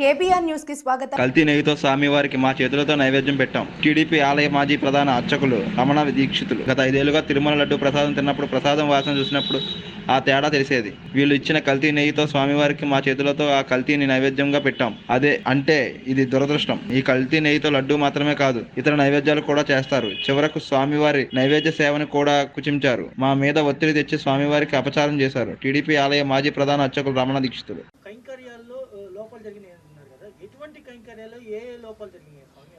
KBR news కి స్వాగతం. కల్తీ నెయ్యితో స్వామివారికి మా చేతులతో నైవేద్యం పెట్టాం. టీడీపీ ఆలయ మాజీ ప్రధాన అర్చకులు రమణ దీక్షితులు గత 5 ఏళ్లుగా తిరుమల లడ్డు ప్రసాదం తిన్నప్పుడు ప్రసాదం వాసన చూసినప్పుడు ఆ తేడా తెలిసేది. వీళ్ళు ఇచ్చిన కల్తీ నెయ్యితో స్వామివారికి మా చేతులతో ఆ కల్తీని నైవేద్యంగా పెట్టాం. అంటే ఇది దురదృష్టం. ఈ కల్తీ నెయ్యితో లడ్డు మాత్రమే కాదు, ఇతర నైవేద్యాలు కూడా చేస్తారు. చివరకు స్వామివారి నైవేద్య సేవని కూడా కుచించారు. మా మీద ఒత్తిడి తెచ్చి స్వామివారికి అపచారం చేశారు. టీడీపీ ఆలయ మాజీ ప్రధాన అర్చకులు రమణ దీక్షితులు. కైంకర్యాల్లో లోపాలు జరిగినాయి అంటున్నారు కదా, ఎటువంటి కైంకర్యాల్లో ఏ లోపాలు జరిగినాయి స్వామి?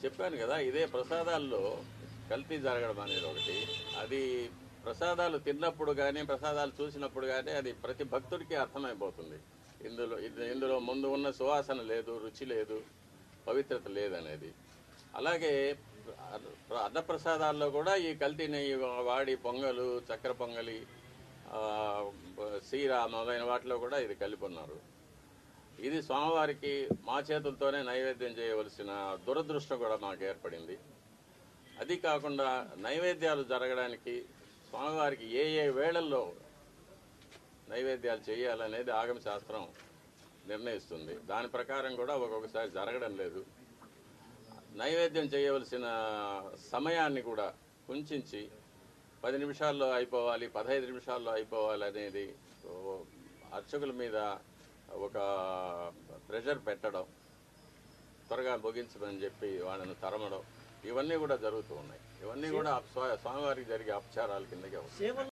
చెప్పాను కదా, ఇదే ప్రసాదాల్లో కల్తీ జరగడం అనేది ఒకటి. అది ప్రసాదాలు తిన్నప్పుడు కానీ ప్రసాదాలు చూసినప్పుడు కానీ అది ప్రతి భక్తుడికి అర్థమైపోతుంది. ఇందులో ముందు ఉన్న సువాసన లేదు, రుచి లేదు, పవిత్రత లేదనేది. అలాగే అన్నప్రసాదాల్లో కూడా ఈ కల్తీ నెయ్యి వాడి పొంగలు, చక్కెర పొంగలి, సీర మొదలైన వాటిలో కూడా ఇది కలిపి ఉన్నారు. ఇది స్వామివారికి మా చేతులతోనే నైవేద్యం చేయవలసిన దురదృష్టం కూడా మాకు ఏర్పడింది. అది కాకుండా నైవేద్యాలు జరగడానికి స్వామివారికి ఏ వేళల్లో నైవేద్యాలు చేయాలనేది ఆగమ శాస్త్రం నిర్ణయిస్తుంది. దాని ప్రకారం కూడా ఒక్కొక్కసారి జరగడం లేదు. నైవేద్యం చేయవలసిన సమయాన్ని కూడా కుంచి 10 నిమిషాల్లో అయిపోవాలి, 15 నిమిషాల్లో అయిపోవాలి అనేది అర్చకుల మీద ఒక ప్రెషర్ పెట్టడం, త్వరగా ముగించమని చెప్పి వాళ్ళను తరమడం, ఇవన్నీ కూడా జరుగుతూ ఉన్నాయి. ఇవన్నీ కూడా స్వామివారికి జరిగే అపచారాల కిందకే వస్తాయి.